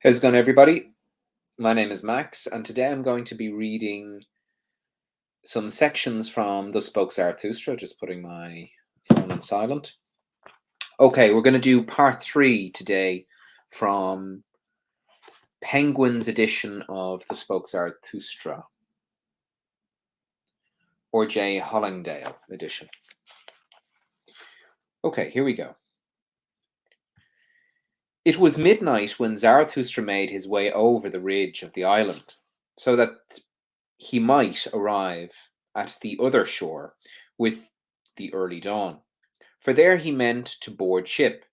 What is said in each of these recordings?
How's it going, everybody? My name is Max, and today I'm going to be reading some sections from Thus Spoke Zarathustra, just putting my phone on silent. Okay, we're going to do part 3 today from Penguin's edition of Thus Spoke Zarathustra, or J. Hollingdale edition. Okay, here we go. It was midnight when Zarathustra made his way over the ridge of the island, so that he might arrive at the other shore with the early dawn. For there he meant to board ship.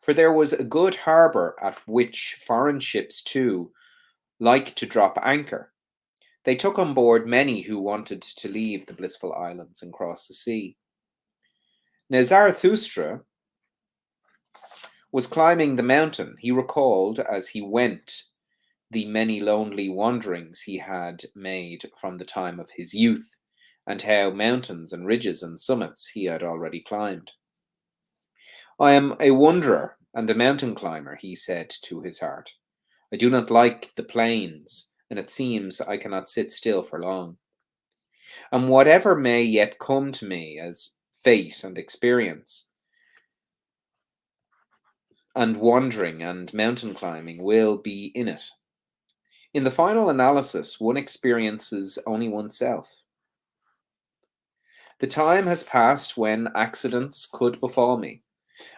For there was a good harbour at which foreign ships too like to drop anchor. They took on board many who wanted to leave the blissful islands and cross the sea. Now Zarathustra was climbing the mountain. He recalled as he went the many lonely wanderings he had made from the time of his youth, and how mountains and ridges and summits he had already climbed. I am a wanderer and a mountain climber, he said to his heart. I do not like the plains, and it seems I cannot sit still for long. And whatever may yet come to me as fate and experience, and wandering and mountain climbing will be in it. In the final analysis, one experiences only oneself. The time has passed when accidents could befall me,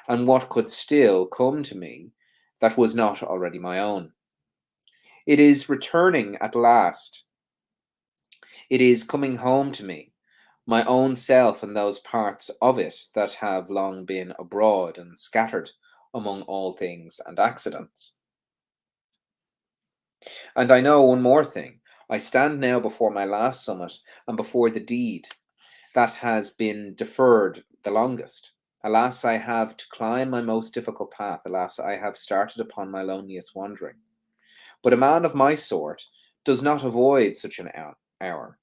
and what could still come to me that was not already my own. It is returning at last. It is coming home to me, my own self and those parts of it that have long been abroad and scattered among all things and accidents. And I know one more thing. I stand now before my last summit and before the deed that has been deferred the longest. Alas, I have to climb my most difficult path. Alas, I have started upon my loneliest wandering. But a man of my sort does not avoid such an hour.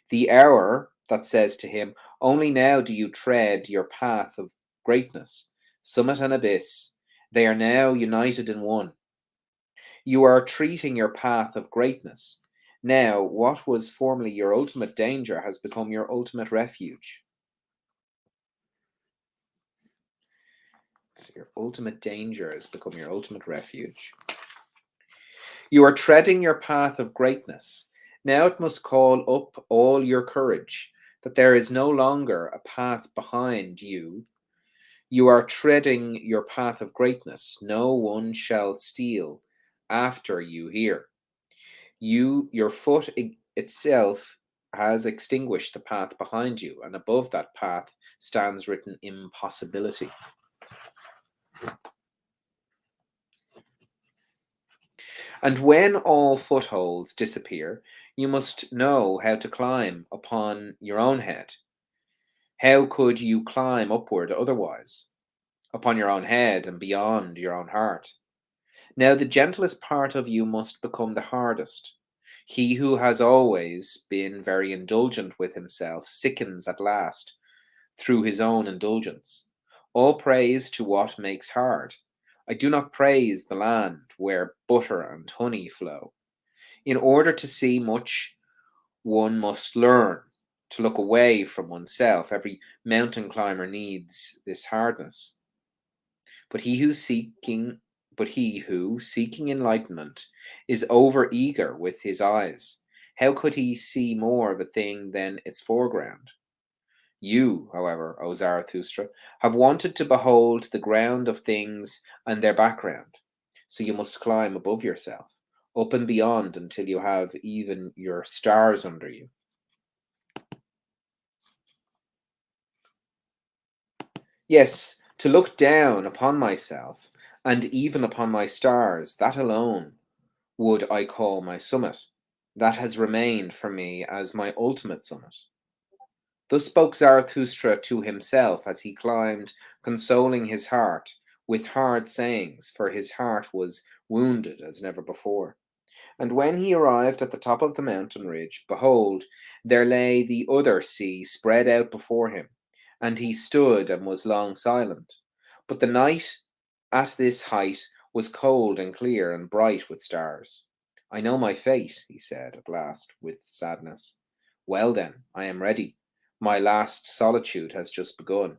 The hour that says to him, only now do you tread your path of greatness, summit and abyss. They are now united in one. You are treating your path of greatness. Now, what was formerly your ultimate danger has become your ultimate refuge. So your ultimate danger has become your ultimate refuge. You are treading your path of greatness. Now it must call up all your courage, that there is no longer a path behind you. You are treading your path of greatness. No one shall steal after you here. Your foot itself has extinguished the path behind you, and above that path stands written impossibility. And when all footholds disappear, you must know how to climb upon your own head. How could you climb upward otherwise? Upon your own head and beyond your own heart. Now the gentlest part of you must become the hardest. He who has always been very indulgent with himself sickens at last through his own indulgence. All praise to what makes hard. I do not praise the land where butter and honey flow. In order to see much, one must learn to look away from oneself. Every mountain climber needs this hardness. But he who, seeking enlightenment, is over eager with his eyes, how could he see more of a thing than its foreground? You, however, O Zarathustra, have wanted to behold the ground of things and their background, so you must climb above yourself, up and beyond until you have even your stars under you. Yes, to look down upon myself, and even upon my stars, that alone would I call my summit. That has remained for me as my ultimate summit. Thus spoke Zarathustra to himself as he climbed, consoling his heart with hard sayings, for his heart was wounded as never before. And when he arrived at the top of the mountain ridge, behold, there lay the other sea spread out before him, and he stood and was long silent. But the night at this height was cold and clear and bright with stars. I know my fate, he said at last, with sadness. Well then, I am ready. My last solitude has just begun.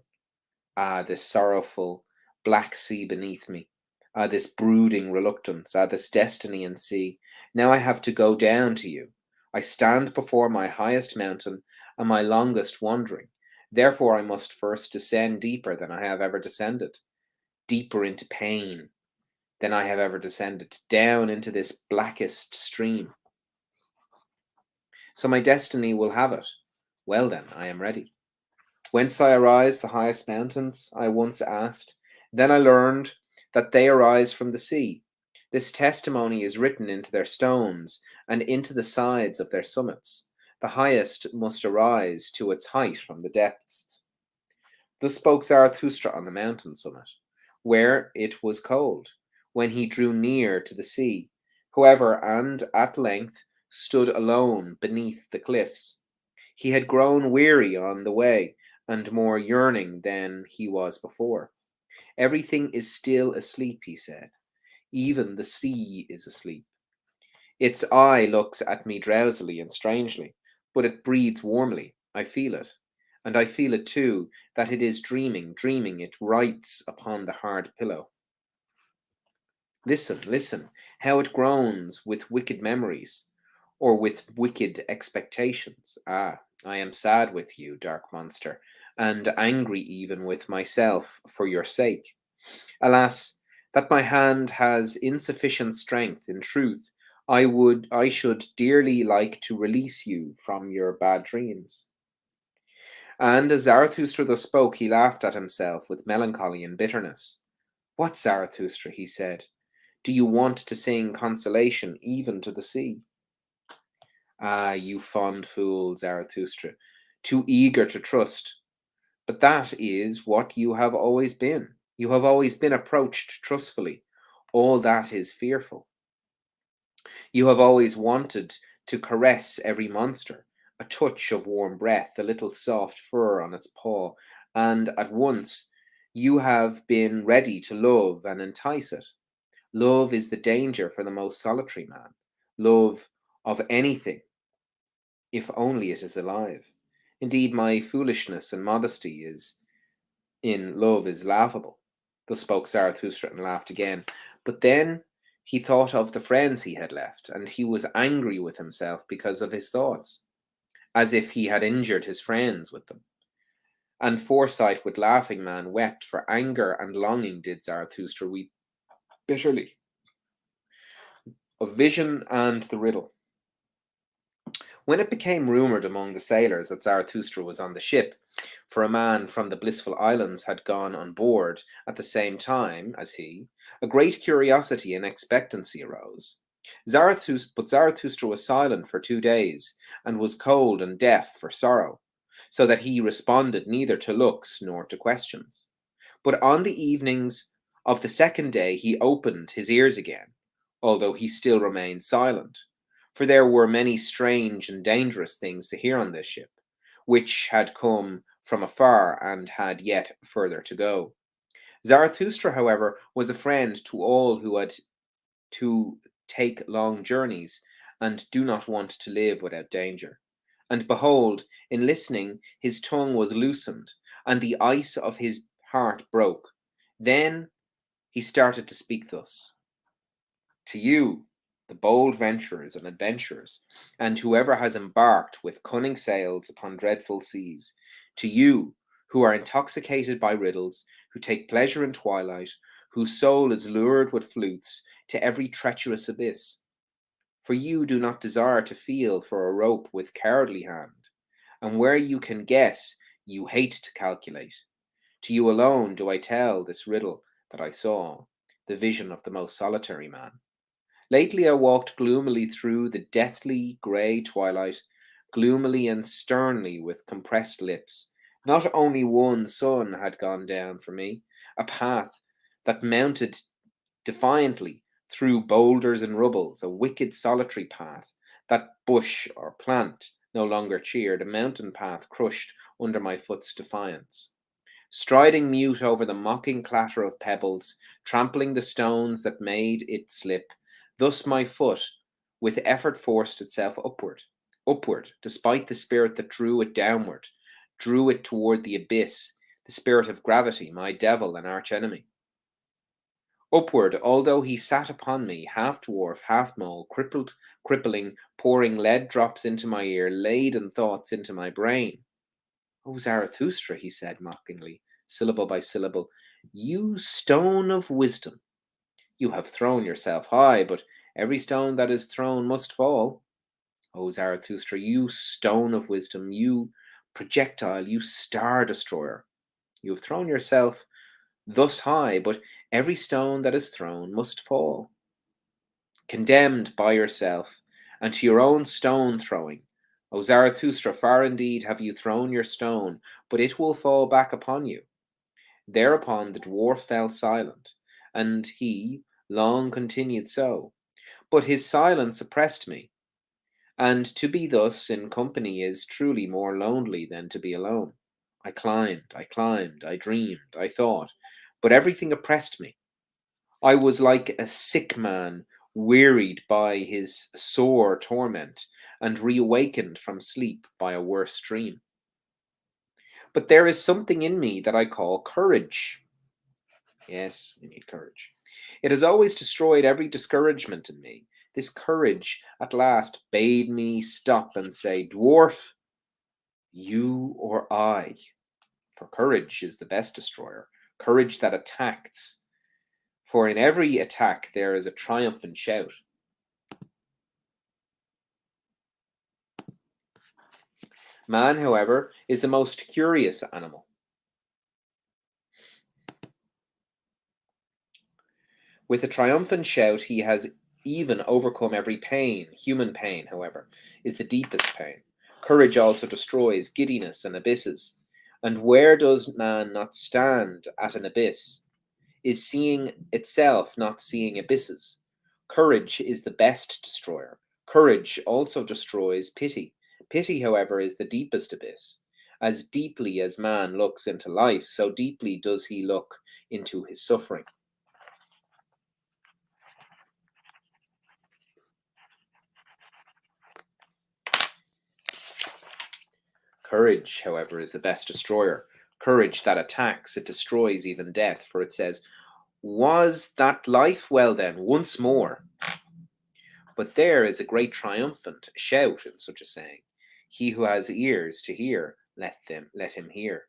Ah, this sorrowful black sea beneath me. Ah, this brooding reluctance. Ah, this destiny and sea. Now I have to go down to you. I stand before my highest mountain and my longest wandering. Therefore I must first descend deeper than I have ever descended, deeper into pain than I have ever descended, down into this blackest stream. So my destiny will have it. Well then, I am ready. Whence I arise the highest mountains, I once asked. Then I learned that they arise from the sea. This testimony is written into their stones and into the sides of their summits. The highest must arise to its height from the depths. Thus spoke Zarathustra on the mountain summit, where it was cold, when he drew near to the sea, however, and at length stood alone beneath the cliffs. He had grown weary on the way, and more yearning than he was before. Everything is still asleep, he said. Even the sea is asleep. Its eye looks at me drowsily and strangely, but it breathes warmly. I feel it. And I feel it too, that it is dreaming, dreaming. It writes upon the hard pillow. Listen, listen, how it groans with wicked memories, or with wicked expectations. Ah, I am sad with you, dark monster, and angry even with myself for your sake. Alas, that my hand has insufficient strength. In truth, I should dearly like to release you from your bad dreams. And as Zarathustra thus spoke, he laughed at himself with melancholy and bitterness. What, Zarathustra, he said, do you want to sing consolation even to the sea? Ah, you fond fool, Zarathustra, too eager to trust. But that is what you have always been. You have always been approached trustfully. All that is fearful. You have always wanted to caress every monster, a touch of warm breath, a little soft fur on its paw, and at once you have been ready to love and entice it. Love is the danger for the most solitary man. Love of anything, if only it is alive. Indeed, my foolishness and modesty is in love is laughable. Thus spoke Zarathustra and laughed again. But then he thought of the friends he had left, and he was angry with himself because of his thoughts, as if he had injured his friends with them. And Foresight with Laughing Man wept, for anger and longing did Zarathustra weep bitterly. Of Vision and the Riddle. When it became rumoured among the sailors that Zarathustra was on the ship, for a man from the Blissful Islands had gone on board at the same time as he, a great curiosity and expectancy arose. But Zarathustra was silent for 2 days, and was cold and deaf for sorrow, so that he responded neither to looks nor to questions. But on the evenings of the second day he opened his ears again, although he still remained silent, for there were many strange and dangerous things to hear on this ship, which had come from afar and had yet further to go. Zarathustra, however, was a friend to all who had to take long journeys and do not want to live without danger. And behold, in listening, his tongue was loosened, and the ice of his heart broke. Then he started to speak thus: to you, the bold venturers and adventurers, and whoever has embarked with cunning sails upon dreadful seas, to you, who are intoxicated by riddles, who take pleasure in twilight, whose soul is lured with flutes to every treacherous abyss. For you do not desire to feel for a rope with cowardly hand, and where you can guess, you hate to calculate. To you alone do I tell this riddle that I saw, the vision of the most solitary man. Lately I walked gloomily through the deathly grey twilight, gloomily and sternly with compressed lips. Not only one sun had gone down for me, a path that mounted defiantly through boulders and rubbles, a wicked solitary path, that bush or plant no longer cheered, a mountain path crushed under my foot's defiance. striding mute over the mocking clatter of pebbles, trampling the stones that made it slip. Thus my foot, with effort, forced itself upward, upward, despite the spirit that drew it downward, drew it toward the abyss, the spirit of gravity, my devil and archenemy. Upward, although he sat upon me, half dwarf, half mole, crippled, crippling, pouring lead drops into my ear, laden thoughts into my brain. "O Zarathustra," he said mockingly, syllable by syllable, "you stone of wisdom, you have thrown yourself high, but every stone that is thrown must fall. O Zarathustra, you stone of wisdom, you projectile, you star destroyer, you have thrown yourself thus high, but every stone that is thrown must fall. Condemned by yourself, and to your own stone throwing. O Zarathustra, far indeed have you thrown your stone, but it will fall back upon you." Thereupon the dwarf fell silent, and he long continued so. But his silence oppressed me, and to be thus in company is truly more lonely than to be alone. I climbed, I dreamed, I thought, but everything oppressed me. I was like a sick man, wearied by his sore torment, and reawakened from sleep by a worse dream. But there is something in me that I call courage. Yes, we need courage. It has always destroyed every discouragement in me. This courage at last bade me stop and say, "Dwarf, you or I?" For courage is the best destroyer, courage that attacks. For in every attack there is a triumphant shout. Man, however, is the most curious animal. With a triumphant shout, he has even overcome every pain. Human pain, however, is the deepest pain. Courage also destroys giddiness and abysses. And where does man not stand at an abyss? Is seeing itself not seeing abysses? Courage is the best destroyer. Courage also destroys pity. Pity, however, is the deepest abyss. As deeply as man looks into life, so deeply does he look into his suffering. Courage, however, is the best destroyer. Courage that attacks, it destroys even death, for it says, "Was that life? Well then, once more." But there is a great triumphant shout in such a saying. He who has ears to hear, let him hear.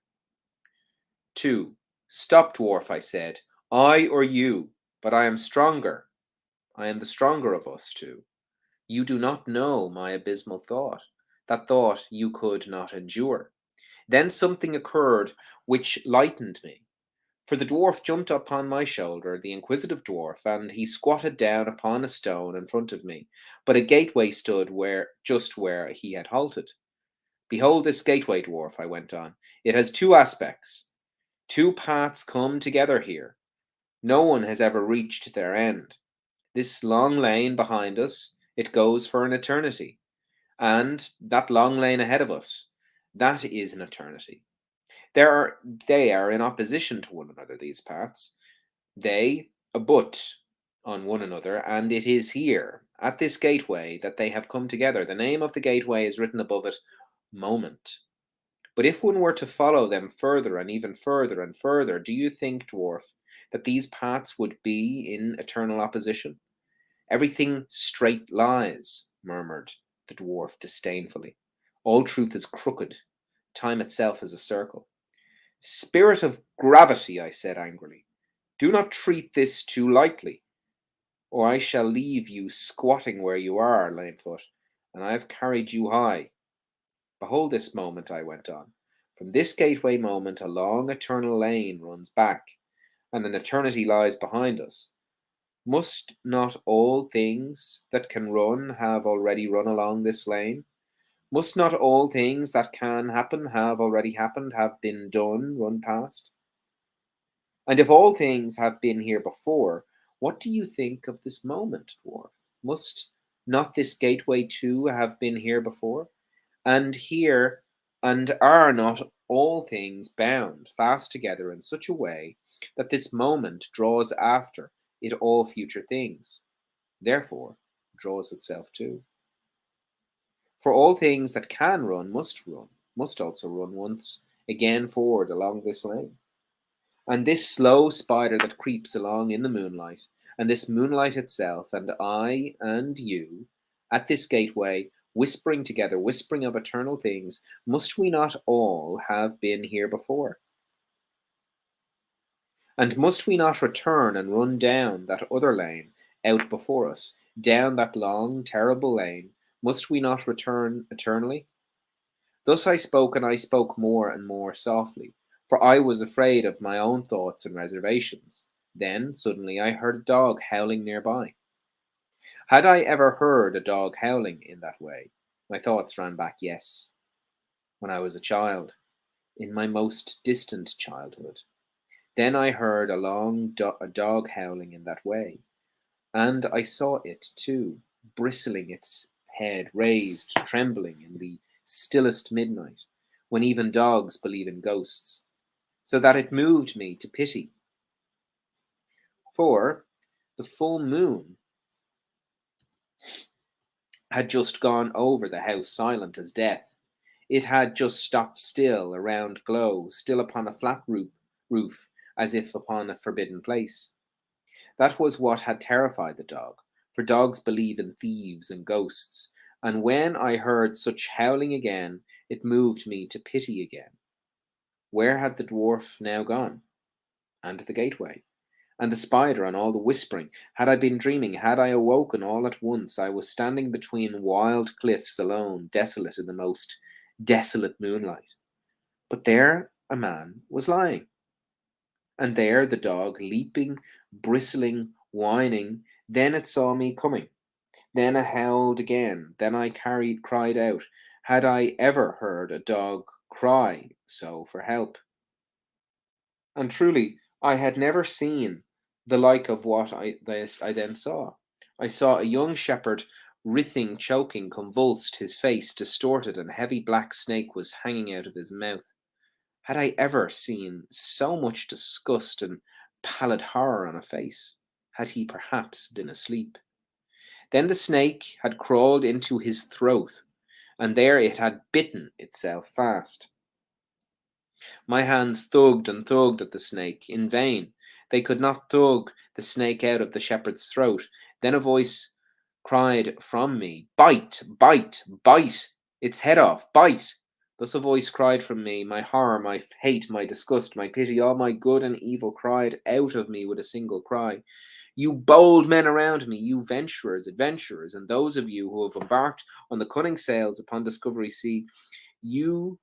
2. "Stop, dwarf," I said, "I or you, but I am stronger. I am the stronger of us two. You do not know my abysmal thought. That thought you could not endure." Then something occurred which lightened me, for the dwarf jumped upon my shoulder, the inquisitive dwarf, and he squatted down upon a stone in front of me. But a gateway stood just where he had halted. "Behold this gateway, dwarf," I went on. "It has two aspects. Two paths come together here. No one has ever reached their end. This long lane behind us, it goes for an eternity. And that long lane ahead of us, that is an eternity. They are in opposition to one another, these paths. They abut on one another, and it is here, at this gateway, that they have come together. The name of the gateway is written above it, Moment. But if one were to follow them further and even further and further, do you think, dwarf, that these paths would be in eternal opposition? Everything straight lies," murmured the dwarf disdainfully. "All truth is crooked. Time itself is a circle." "Spirit of gravity," I said angrily, "do not treat this too lightly, or I shall leave you squatting where you are, Lanefoot, and I have carried you high. Behold this moment," I went on. "From this gateway moment a long eternal lane runs back, and an eternity lies behind us. Must not all things that can run have already run along this lane? Must not all things that can happen have already happened, have been done, run past? And if all things have been here before, what do you think of this moment, dwarf? Must not this gateway too have been here before? And here, and are not all things bound fast together in such a way that this moment draws after it all future things, therefore draws itself too. For all things that can run, must also run once again forward along this lane. And this slow spider that creeps along in the moonlight, and this moonlight itself, and I and you, at this gateway, whispering together, whispering of eternal things, must we not all have been here before? And must we not return and run down that other lane out before us, down that long, terrible lane? Must we not return eternally? Thus I spoke, and I spoke more and more softly, for I was afraid of my own thoughts and reservations. Then suddenly I heard a dog howling nearby. Had I ever heard a dog howling in that way? My thoughts ran back, yes, when I was a child, in my most distant childhood. Then I heard a dog howling in that way, and I saw it too, bristling its head raised, trembling in the stillest midnight, when even dogs believe in ghosts, so that it moved me to pity. For the full moon had just gone over the house silent as death. It had just stopped still, a round glow, still upon a flat roof, as if upon a forbidden place. That was what had terrified the dog, for dogs believe in thieves and ghosts, and when I heard such howling again, it moved me to pity again. Where had the dwarf now gone? And the gateway? And the spider and all the whispering? Had I been dreaming? Had I awoken all at once? I was standing between wild cliffs alone, desolate in the most desolate moonlight. But there a man was lying, and there the dog, leaping, bristling, whining. Then it saw me coming. Then it howled again. Then I cried out. Had I ever heard a dog cry so for help? And truly, I had never seen the like of what I then saw. I saw a young shepherd, writhing, choking, convulsed, his face distorted, and a heavy black snake was hanging out of his mouth. Had I ever seen so much disgust and pallid horror on a face? Had he perhaps been asleep? Then the snake had crawled into his throat, and there it had bitten itself fast. My hands thugged and thugged at the snake, in vain. They could not tug the snake out of the shepherd's throat. Then a voice cried from me, "Bite, bite, bite its head off, bite!" Thus a voice cried from me, my horror, my hate, my disgust, my pity, all my good and evil cried out of me with a single cry. You bold men around me, you venturers, adventurers, and those of you who have embarked on the cunning sails upon Discovery Sea, you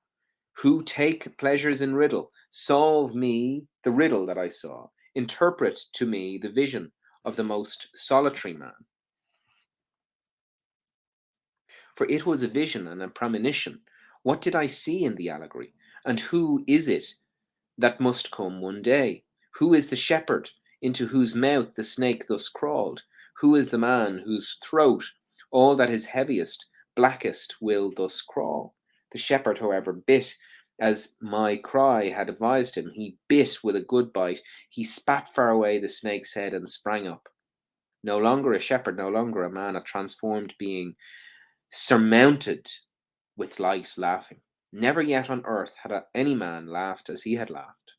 who take pleasures in riddle, solve me the riddle that I saw. Interpret to me the vision of the most solitary man. For it was a vision and a premonition. What did I see in the allegory? And who is it that must come one day? Who is the shepherd into whose mouth the snake thus crawled? Who is the man whose throat all that is heaviest, blackest will thus crawl? The shepherd, however, bit as my cry had advised him. He bit with a good bite. He spat far away the snake's head and sprang up. No longer a shepherd, no longer a man, a transformed being, surmounted with light, laughing. Never yet on earth had any man laughed as he had laughed.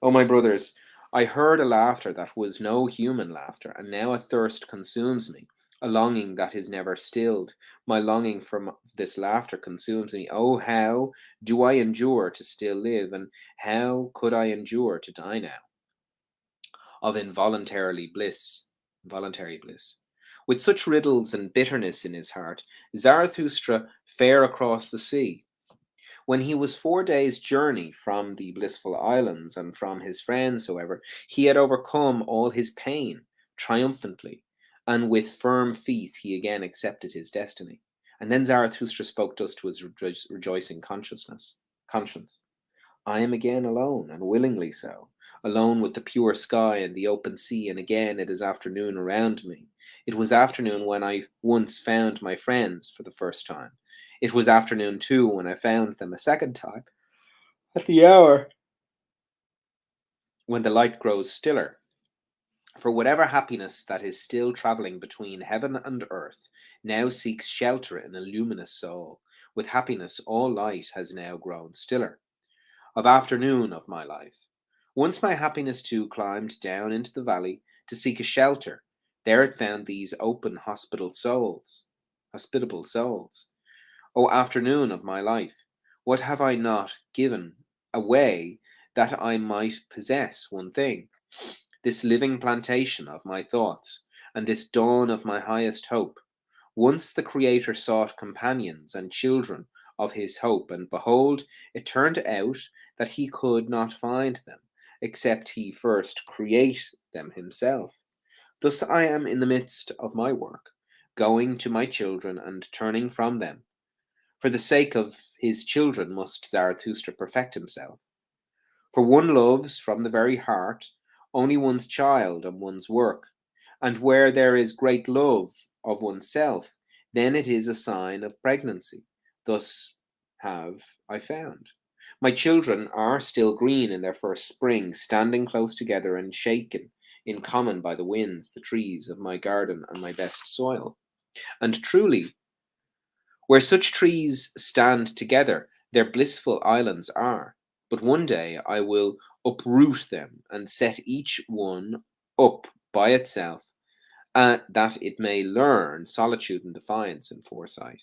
O my brothers, I heard a laughter that was no human laughter, and now a thirst consumes me, a longing that is never stilled. My longing for this laughter consumes me. Oh, how do I endure to still live, and how could I endure to die now? Of voluntary bliss. With such riddles and bitterness in his heart, Zarathustra fared across the sea. When he was 4 days' journey from the blissful islands and from his friends, however, he had overcome all his pain triumphantly, and with firm faith he again accepted his destiny. And then Zarathustra spoke thus to his rejoicing conscience. I am again alone, and willingly so, alone with the pure sky and the open sea, and again it is afternoon around me. It was afternoon when I once found my friends for the first time. It was afternoon too when I found them a second time, at the hour when the light grows stiller. For whatever happiness that is still travelling between heaven and earth now seeks shelter in a luminous soul, with happiness all light has now grown stiller. Of afternoon of my life. Once my happiness too climbed down into the valley to seek a shelter. There it found these open hospitable souls. O afternoon of my life, what have I not given away that I might possess one thing? This living plantation of my thoughts, and this dawn of my highest hope. Once the Creator sought companions and children of his hope, and behold, it turned out that he could not find them, except he first create them himself. Thus I am in the midst of my work, going to my children and turning from them. For the sake of his children must Zarathustra perfect himself. For one loves from the very heart only one's child and one's work, and where there is great love of oneself, then it is a sign of pregnancy. Thus have I found. My children are still green in their first spring, standing close together and shaken in common by the winds, the trees of my garden and my best soil. And truly, where such trees stand together, their blissful islands are. But one day I will uproot them and set each one up by itself, that it may learn solitude and defiance and foresight.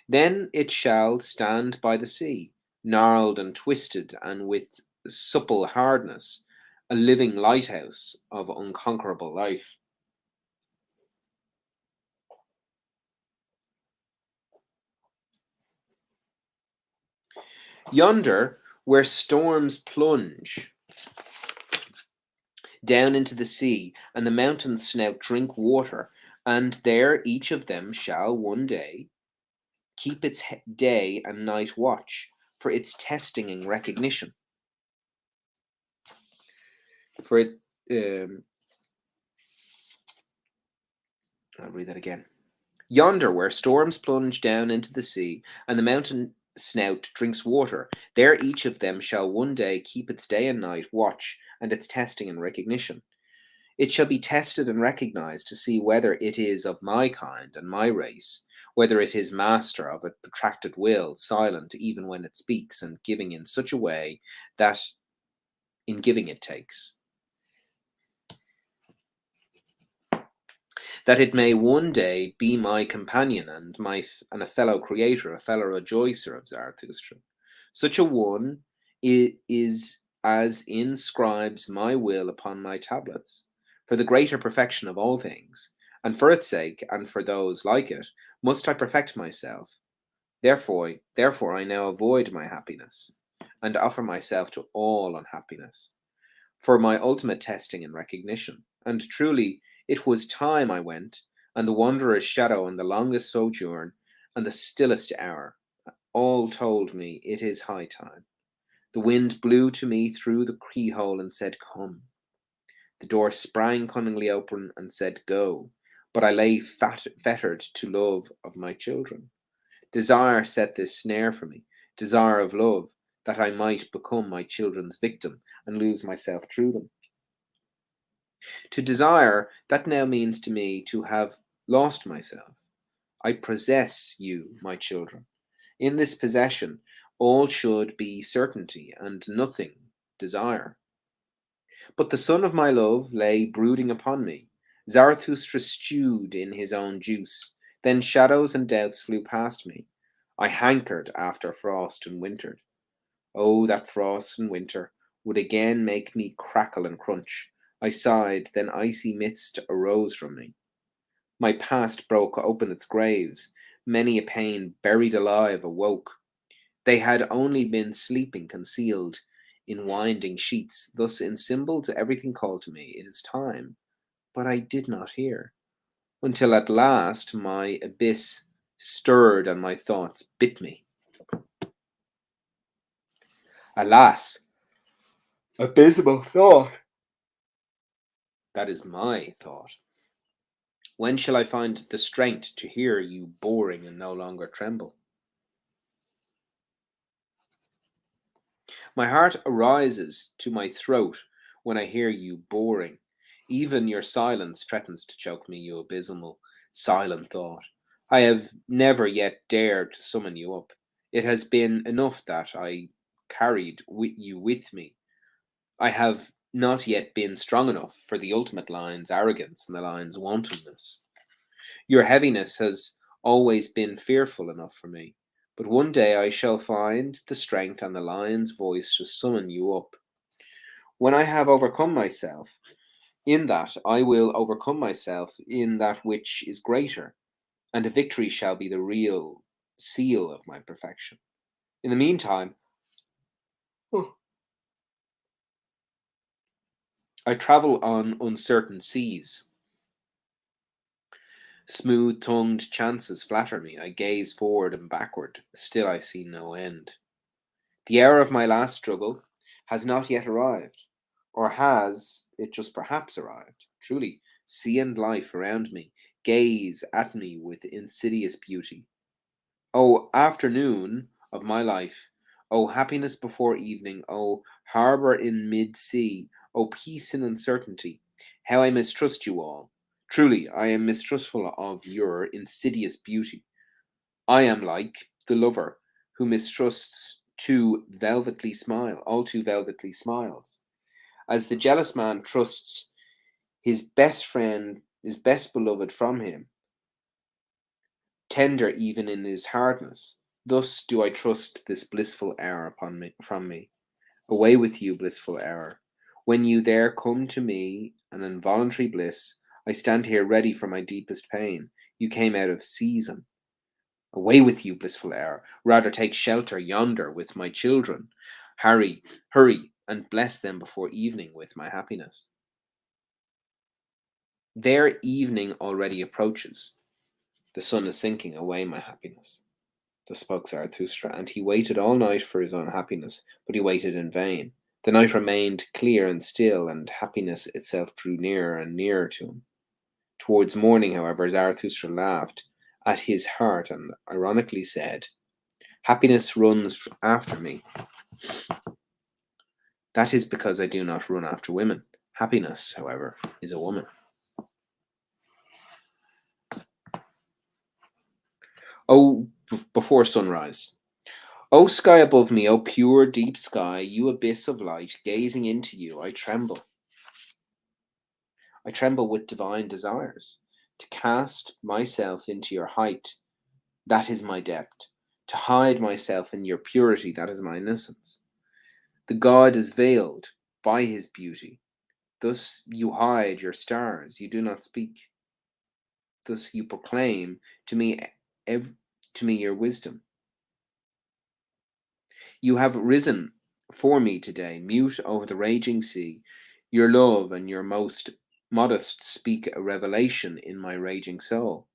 Then it shall stand by the sea, gnarled and twisted, and with supple hardness, a living lighthouse of unconquerable life. Yonder, where storms plunge down into the sea, and the mountains snout drink water, and there each of them shall one day keep its day and night watch for its testing and recognition. For it, um, I'll read that again. Yonder, where storms plunge down into the sea, and the mountain snout drinks water, there each of them shall one day keep its day and night watch and its testing and recognition. It shall be tested and recognized to see whether it is of my kind and my race, whether it is master of a protracted will, silent even when it speaks, and giving in such a way that in giving it takes. That it may one day be my companion and and a fellow creator, a fellow rejoicer of Zarathustra. Such a one is as inscribes my will upon my tablets, for the greater perfection of all things, and for its sake, and for those like it, must I perfect myself. Therefore I now avoid my happiness, and offer myself to all unhappiness for my ultimate testing and recognition. And truly, it was time I went, and the wanderer's shadow, and the longest sojourn, and the stillest hour, all told me it is high time. The wind blew to me through the keyhole and said, Come. The door sprang cunningly open and said, Go. But I lay fettered to love of my children. Desire set this snare for me, desire of love, that I might become my children's victim and lose myself through them. To desire, that now means to me to have lost myself. I possess you, my children. In this possession, all should be certainty and nothing desire. But the son of my love lay brooding upon me. Zarathustra stewed in his own juice. Then shadows and doubts flew past me. I hankered after frost and wintered. Oh, that frost and winter would again make me crackle and crunch. I sighed, then icy mist arose from me. My past broke open its graves. Many a pain buried alive awoke. They had only been sleeping concealed in winding sheets. Thus, in symbols, everything called to me, It is time. But I did not hear, until at last my abyss stirred and my thoughts bit me. Alas, abysmal thought! That is my thought. When shall I find the strength to hear you boring and no longer tremble? My heart arises to my throat when I hear you boring. Even your silence threatens to choke me, you abysmal, silent thought. I have never yet dared to summon you up. It has been enough that I carried you with me. I have not yet been strong enough for the ultimate lion's arrogance and the lion's wantonness. Your heaviness has always been fearful enough for me, but one day I shall find the strength and the lion's voice to summon you up. When I have overcome myself, in that I will overcome myself in that which is greater, and a victory shall be the real seal of my perfection. In the meantime, I travel on uncertain seas. Smooth tongued chances flatter me. I gaze forward and backward, still I see no end. The hour of my last struggle has not yet arrived, or has it just perhaps arrived? Truly, sea and life around me gaze at me with insidious beauty. O afternoon of my life, O happiness before evening, O harbour in mid sea, O peace in uncertainty, how I mistrust you all. Truly, I am mistrustful of your insidious beauty. I am like the lover who mistrusts all too velvetly smiles. As the jealous man trusts his best friend, his best beloved from him, tender even in his hardness, thus do I trust this blissful hour from me. Away with you, blissful hour. When you there come to me, an involuntary bliss, I stand here ready for my deepest pain. You came out of season. Away with you, blissful hour. Rather take shelter yonder with my children. Hurry, and bless them before evening with my happiness. Their evening already approaches. The sun is sinking away my happiness. Thus spoke Zarathustra, and he waited all night for his own happiness, but he waited in vain. The night remained clear and still, and happiness itself drew nearer and nearer to him. Towards morning, however, Zarathustra laughed at his heart and ironically said, Happiness runs after me. That is because I do not run after women. Happiness, however, is a woman. Oh, before sunrise. O sky above me, O pure deep sky, you abyss of light, gazing into you, I tremble. I tremble with divine desires. To cast myself into your height, that is my depth. To hide myself in your purity, that is my innocence. The god is veiled by his beauty. Thus you hide your stars, you do not speak. Thus you proclaim to me to me your wisdom. You have risen for me today, mute over the raging sea. Your love and your most modest speak a revelation in my raging soul.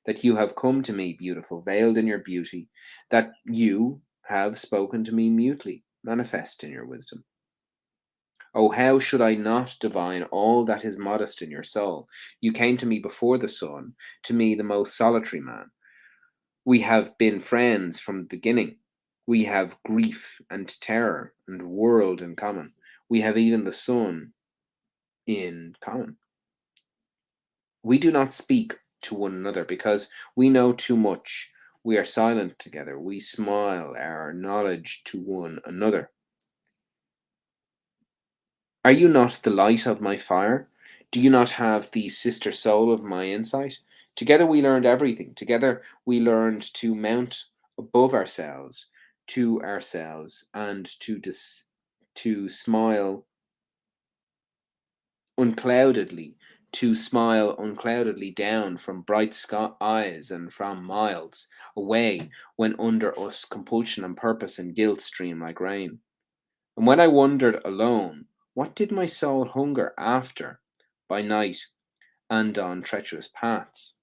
That you have come to me, beautiful, veiled in your beauty, that you have spoken to me mutely, manifest in your wisdom. Oh, how should I not divine all that is modest in your soul? You came to me before the sun, to me the most solitary man. We have been friends from the beginning. We have grief and terror and world in common. We have even the sun in common. We do not speak to one another because we know too much. We are silent together. We smile our knowledge to one another. Are you not the light of my fire? Do you not have the sister soul of my insight? Together we learned everything. Together we learned to mount above ourselves, and to smile uncloudedly, to smile uncloudedly down from bright eyes and from miles away when under us compulsion and purpose and guilt stream like rain. And when I wandered alone, what did my soul hunger after by night and on treacherous paths?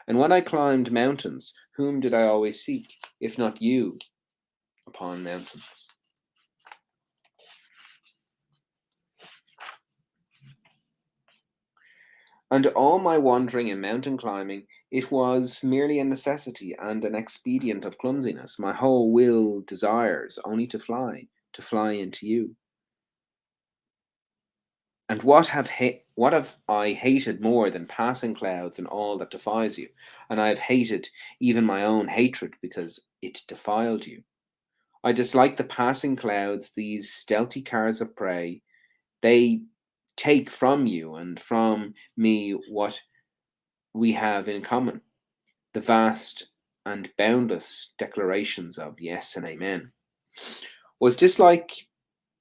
And when I climbed mountains, whom did I always seek, if not you, upon mountains? And all my wandering and mountain climbing, it was merely a necessity and an expedient of clumsiness. My whole will desires only to fly into you. And what have I hated more than passing clouds and all that defies you? And I have hated even my own hatred because it defiled you. I dislike the passing clouds, these stealthy cars of prey. They take from you and from me what we have in common, the vast and boundless declarations of yes and amen. Was dislike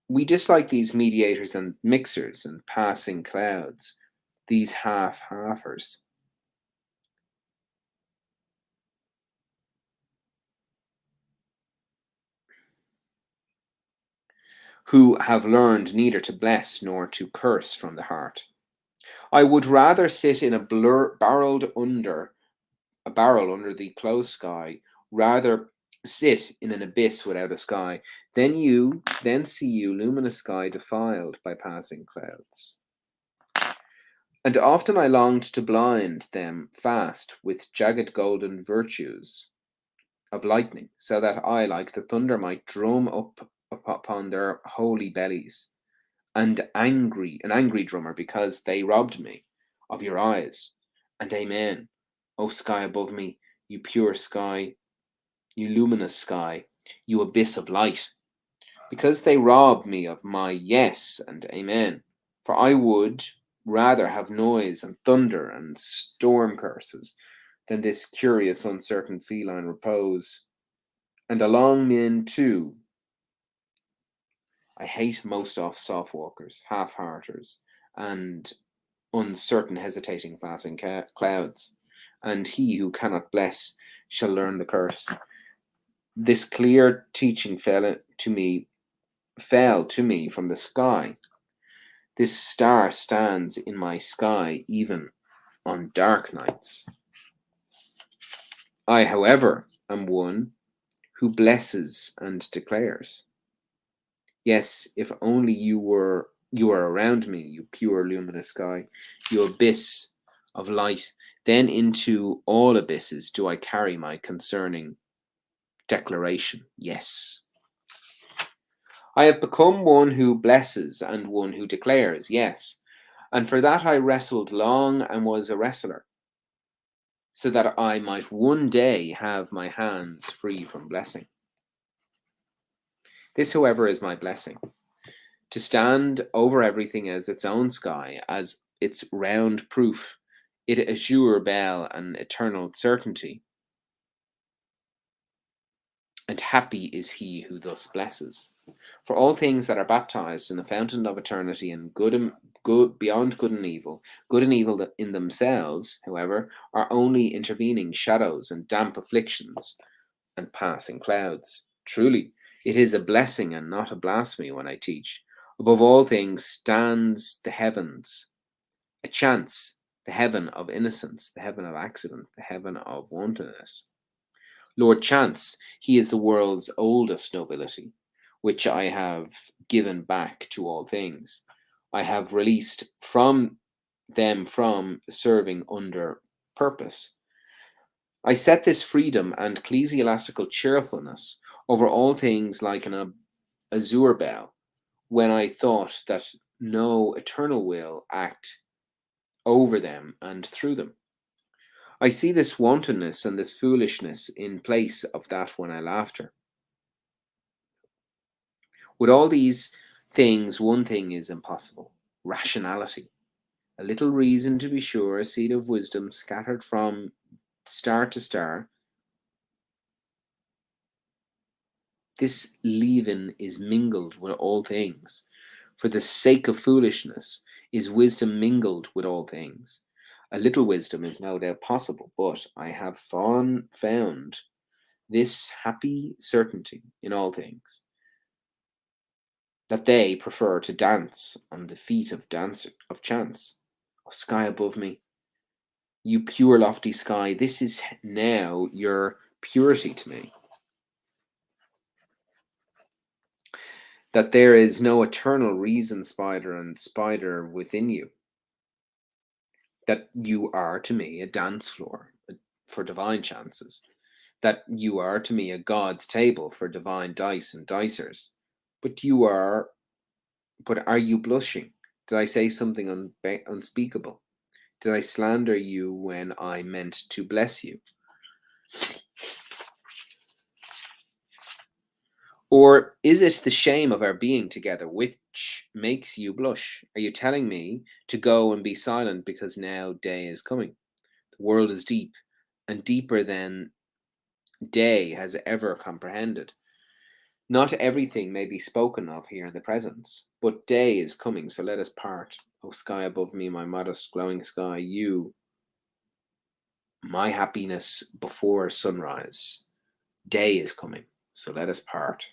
We dislike these mediators and mixers and passing clouds, these halfers, who have learned neither to bless nor to curse from the heart. I would rather sit in a barrel under the closed sky, rather sit in an abyss without a sky, than see you luminous sky defiled by passing clouds. And often I longed to blind them fast with jagged golden virtues of lightning, so that I, like the thunder, might drum up upon their holy bellies, and an angry drummer, because they robbed me of your eyes. And amen. O sky above me, you pure sky, you luminous sky, you abyss of light, because they rob me of my yes and amen. For I would rather have noise and thunder and storm curses than this curious, uncertain feline repose. And along men too, I hate most off soft walkers, half-hearters, and uncertain, hesitating passing clouds. And he who cannot bless shall learn the curse. This clear teaching fell to me from the sky. This star stands in my sky even on dark nights. I, however, am one who blesses and declares. Yes, if only you are around me, you pure luminous sky, you abyss of light, then into all abysses do I carry my concerning declaration. Yes. I have become one who blesses and one who declares, yes. And for that I wrestled long and was a wrestler, so that I might one day have my hands free from blessing. This, however, is my blessing, to stand over everything as its own sky, as its round proof, it azure bell and eternal certainty. And happy is he who thus blesses. For all things that are baptized in the fountain of eternity and good beyond good and evil in themselves, however, are only intervening shadows and damp afflictions and passing clouds. Truly, it is a blessing and not a blasphemy when I teach. Above all things stands the heavens, a chance, the heaven of innocence, the heaven of accident, the heaven of wantonness. Lord Chance, he is the world's oldest nobility, which I have given back to all things. I have released from them from serving under purpose. I set this freedom and ecclesiastical cheerfulness over all things like an azure bell, when I thought that no eternal will act over them and through them. I see this wantonness and this foolishness in place of that when I laughter. With all these things, one thing is impossible: rationality. A little reason, to be sure, a seed of wisdom scattered from star to star. This leaven is mingled with all things. For the sake of foolishness is wisdom mingled with all things. A little wisdom is no doubt possible, but I have found this happy certainty in all things, that they prefer to dance on the feet of chance. O sky above me, you pure lofty sky, this is now your purity to me, that there is no eternal reason, spider and spider within you. that you are to me a dance floor for divine chances, that you are to me a god's table for divine dice and dicers. But you are, but are you blushing? Did I say something unspeakable? Did I slander you when I meant to bless you? Or is it the shame of our being together which makes you blush? Are you telling me to go and be silent because now day is coming? The world is deep, and deeper than day has ever comprehended. Not everything may be spoken of here in the presence, but day is coming, so let us part. O sky above me, my modest glowing sky, you, my happiness before sunrise. Day is coming, so let us part.